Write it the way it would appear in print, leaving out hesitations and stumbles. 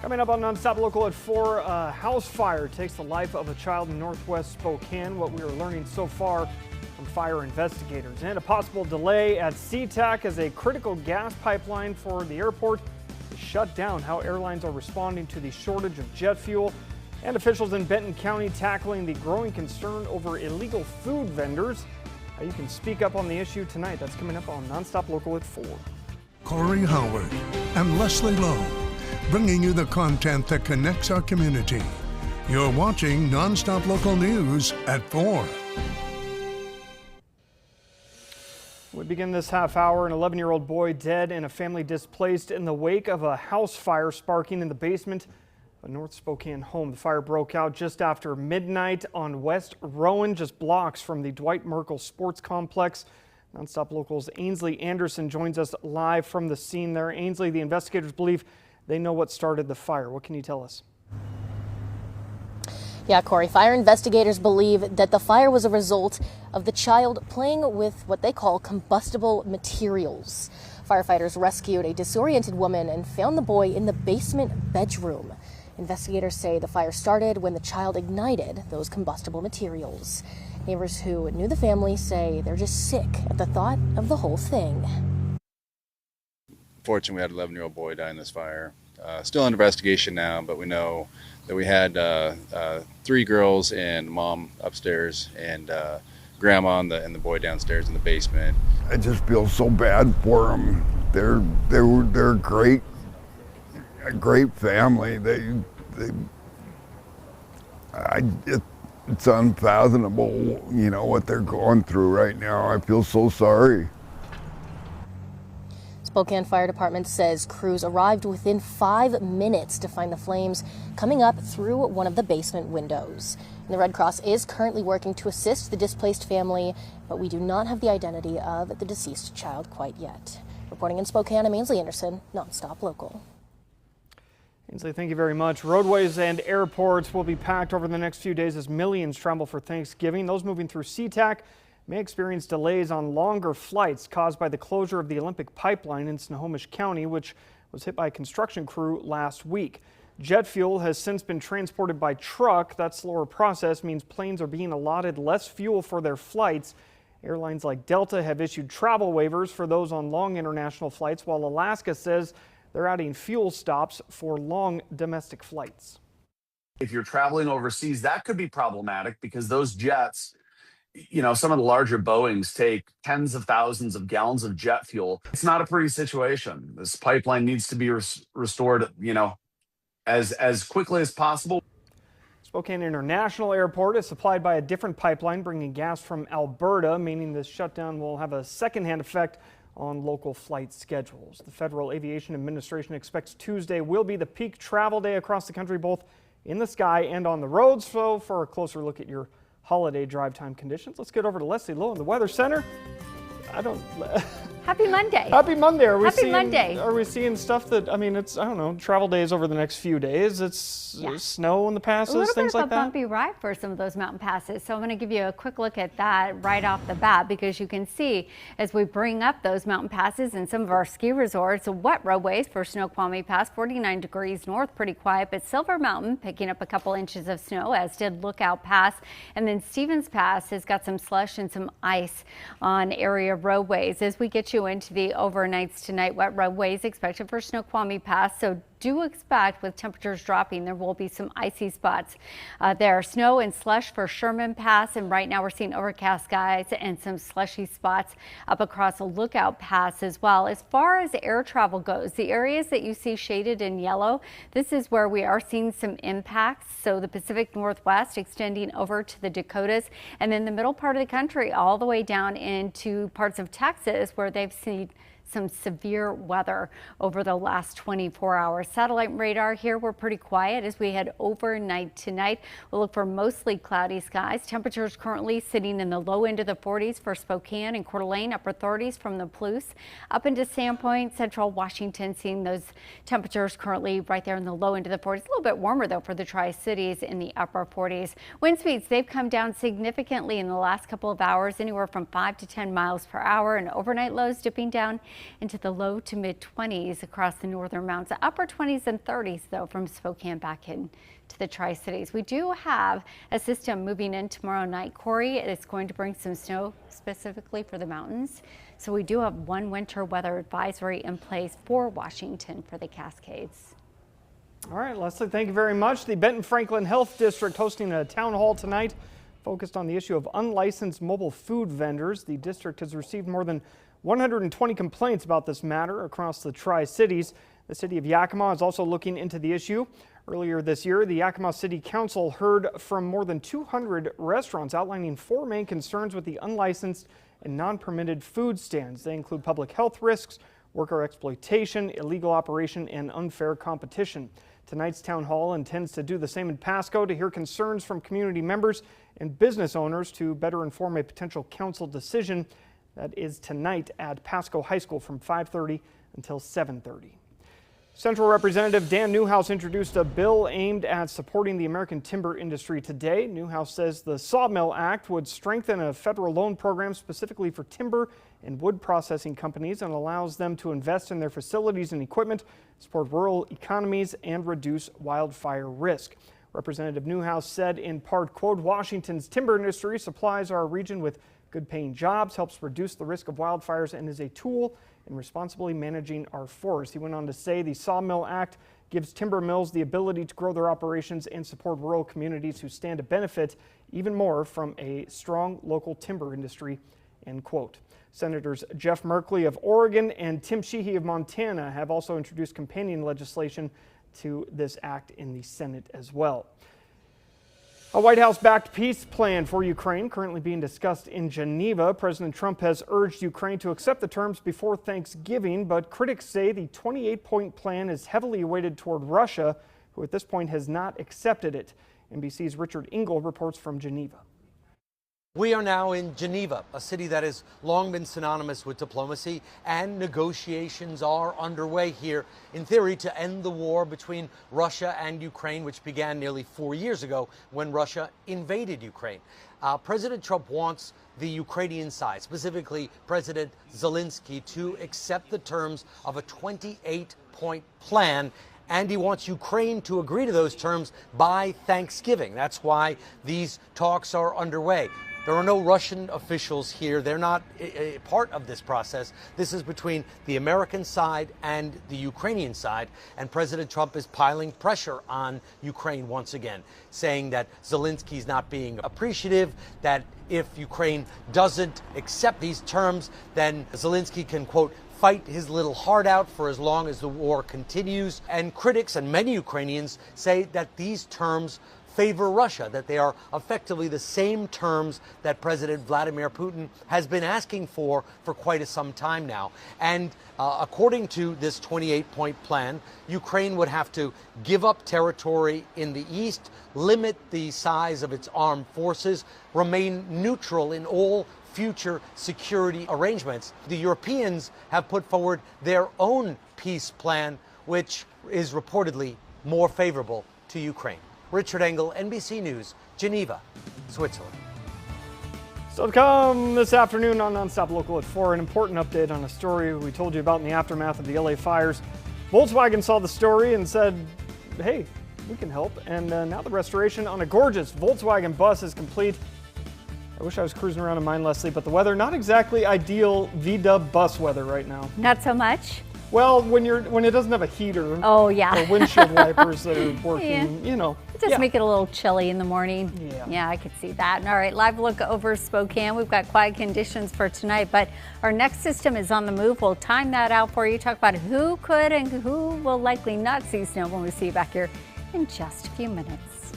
Coming up on NonStop Local at 4, a house fire takes the life of a child in northwest Spokane. What we are learning so far from fire investigators. And a possible delay at SeaTac as a critical gas pipeline for the airport is shut down. How airlines are responding to the shortage of jet fuel. And officials in Benton County tackling the growing concern over illegal food vendors. How you can speak up on the issue tonight. That's coming up on NonStop Local at 4. Corey Howard and Leslie Lowe, bringing you the content that connects our community. You're watching NonStop Local News at 4. We begin this half hour. An 11-year-old boy dead and a family displaced in the wake of a house fire sparking in the basement of a North Spokane home. The fire broke out just after midnight on West Rowan, just blocks from the Dwight Merkel Sports Complex. NonStop Local's Ainsley Anderson joins us live from the scene there. Ainsley, the investigators believe they know what started the fire. What can you tell us? Yeah, Corey, fire investigators believe that the fire was a result of the child playing with what they call combustible materials. Firefighters rescued a disoriented woman and found the boy in the basement bedroom. Investigators say the fire started when the child ignited those combustible materials. Neighbors who knew the family say they're just sick at the thought of the whole thing. Fortunately, we had an 11-year-old boy die in this fire. Still under investigation now, but we know that we had 3 girls and mom upstairs and grandma and the boy downstairs in the basement. I just feel so bad for them. They're great, a great family. It's unfathomable, you know, what they're going through right now. I feel so sorry. Spokane Fire Department says crews arrived within 5 minutes to find the flames coming up through one of the basement windows. And the Red Cross is currently working to assist the displaced family, but we do not have the identity of the deceased child quite yet. Reporting in Spokane, I'm Ainsley Anderson, NonStop Local. Ainsley, thank you very much. Roadways and airports will be packed over the next few days as millions travel for Thanksgiving. Those moving through SeaTac may experience delays on longer flights caused by the closure of the Olympic pipeline in Snohomish County, which was hit by a construction crew last week. Jet fuel has since been transported by truck. That slower process means planes are being allotted less fuel for their flights. Airlines like Delta have issued travel waivers for those on long international flights, while Alaska says they're adding fuel stops for long domestic flights. If you're traveling overseas, that could be problematic because those jets, you know, some of the larger Boeings take tens of thousands of gallons of jet fuel. It's not a pretty situation. This pipeline needs to be restored, you know, as quickly as possible. Spokane International Airport is supplied by a different pipeline bringing gas from Alberta, meaning this shutdown will have a secondhand effect on local flight schedules. The Federal Aviation Administration expects Tuesday will be the peak travel day across the country, both in the sky and on the roads. So for a closer look at your holiday drive time conditions, let's get over to Leslie Lowe in the Weather Center. Happy Monday. Happy Monday. Monday. Are we seeing stuff that, I mean, it's, I don't know, travel days over the next few days. It's snow in the passes, things like that. A bumpy ride for some of those mountain passes. So I'm going to give you a quick look at that right off the bat, because you can see as we bring up those mountain passes and some of our ski resorts, wet roadways for Snoqualmie Pass, 49 degrees north, pretty quiet, but Silver Mountain picking up a couple inches of snow, as did Lookout Pass. And then Stevens Pass has got some slush and some ice on area roadways. As we get you into the overnights tonight, wet roadways expected for Snoqualmie Pass, so do expect, with temperatures dropping, there will be some icy spots there. Snow and slush for Sherman Pass, and right now we're seeing overcast skies and some slushy spots up across Lookout Pass as well. As far as air travel goes, the areas that you see shaded in yellow, this is where we are seeing some impacts. So the Pacific Northwest extending over to the Dakotas, and then the middle part of the country all the way down into parts of Texas where they've seen some severe weather over the last 24 hours. Satellite radar here, we're pretty quiet as we head overnight tonight. We'll look for mostly cloudy skies. Temperatures currently sitting in the low end of the 40s for Spokane and Coeur d'Alene, upper 30s from the Palouse up into Sandpoint, central Washington, seeing those temperatures currently right there in the low end of the 40s. A little bit warmer though for the Tri-Cities in the upper 40s. Wind speeds, they've come down significantly in the last couple of hours, anywhere from 5 to 10 miles per hour, and overnight lows dipping down into the low to mid 20s across the northern mountains, upper 20s and 30s though from Spokane back in to the Tri-Cities. We do have a system moving in tomorrow night, Corey. It's going to bring some snow specifically for the mountains. So we do have one winter weather advisory in place for Washington for the Cascades. All right, Leslie, thank you very much. The Benton Franklin Health District hosting a town hall tonight focused on the issue of unlicensed mobile food vendors. The district has received more than 120 complaints about this matter across the Tri-Cities. The city of Yakima is also looking into the issue. Earlier this year, the Yakima City Council heard from more than 200 restaurants outlining 4 main concerns with the unlicensed and non-permitted food stands. They include public health risks, worker exploitation, illegal operation, and unfair competition. Tonight's town hall intends to do the same in Pasco to hear concerns from community members and business owners to better inform a potential council decision. That is tonight at Pasco High School from 5:30 until 7:30. Central Representative Dan Newhouse introduced a bill aimed at supporting the American timber industry today. Newhouse says the Sawmill Act would strengthen a federal loan program specifically for timber and wood processing companies and allows them to invest in their facilities and equipment, support rural economies, and reduce wildfire risk. Representative Newhouse said in part, quote, Washington's timber industry supplies our region with good-paying jobs, helps reduce the risk of wildfires, and is a tool in responsibly managing our forests. He went on to say the Sawmill Act gives timber mills the ability to grow their operations and support rural communities who stand to benefit even more from a strong local timber industry, end quote. Senators Jeff Merkley of Oregon and Tim Sheehy of Montana have also introduced companion legislation to this act in the Senate as well. A White House-backed peace plan for Ukraine currently being discussed in Geneva. President Trump has urged Ukraine to accept the terms before Thanksgiving, but critics say the 28-point plan is heavily weighted toward Russia, who at this point has not accepted it. NBC's Richard Engel reports from Geneva. We are now in Geneva, a city that has long been synonymous with diplomacy, and negotiations are underway here, in theory, to end the war between Russia and Ukraine, which began nearly 4 years ago when Russia invaded Ukraine. President Trump wants the Ukrainian side, specifically President Zelensky, to accept the terms of a 28-point plan, and he wants Ukraine to agree to those terms by Thanksgiving. That's why these talks are underway. There are no Russian officials here. They're not a part of this process. This is between the American side and the Ukrainian side. And President Trump is piling pressure on Ukraine once again, saying that Zelensky's not being appreciative, that if Ukraine doesn't accept these terms, then Zelensky can, quote, fight his little heart out for as long as the war continues. And critics and many Ukrainians say that these terms favor Russia, that they are effectively the same terms that President Vladimir Putin has been asking for quite some time now. And according to this 28-point plan, Ukraine would have to give up territory in the east, limit the size of its armed forces, remain neutral in all future security arrangements. The Europeans have put forward their own peace plan, which is reportedly more favorable to Ukraine. Richard Engel, NBC News, Geneva, Switzerland. So to come this afternoon on NonStop Local at 4, an important update on a story we told you about in the aftermath of the LA fires. Volkswagen saw the story and said, hey, we can help. And now the restoration on a gorgeous Volkswagen bus is complete. I wish I was cruising around in mine, Leslie, but the weather, not exactly ideal VW bus weather right now. Not so much? Well, when it doesn't have a heater, oh yeah, or windshield wipers that are working, yeah. You know. It does make it a little chilly in the morning. Yeah, I could see that. All right, live look over Spokane. We've got quiet conditions for tonight, but our next system is on the move. We'll time that out for you. Talk about who could and who will likely not see snow when we see you back here in just a few minutes.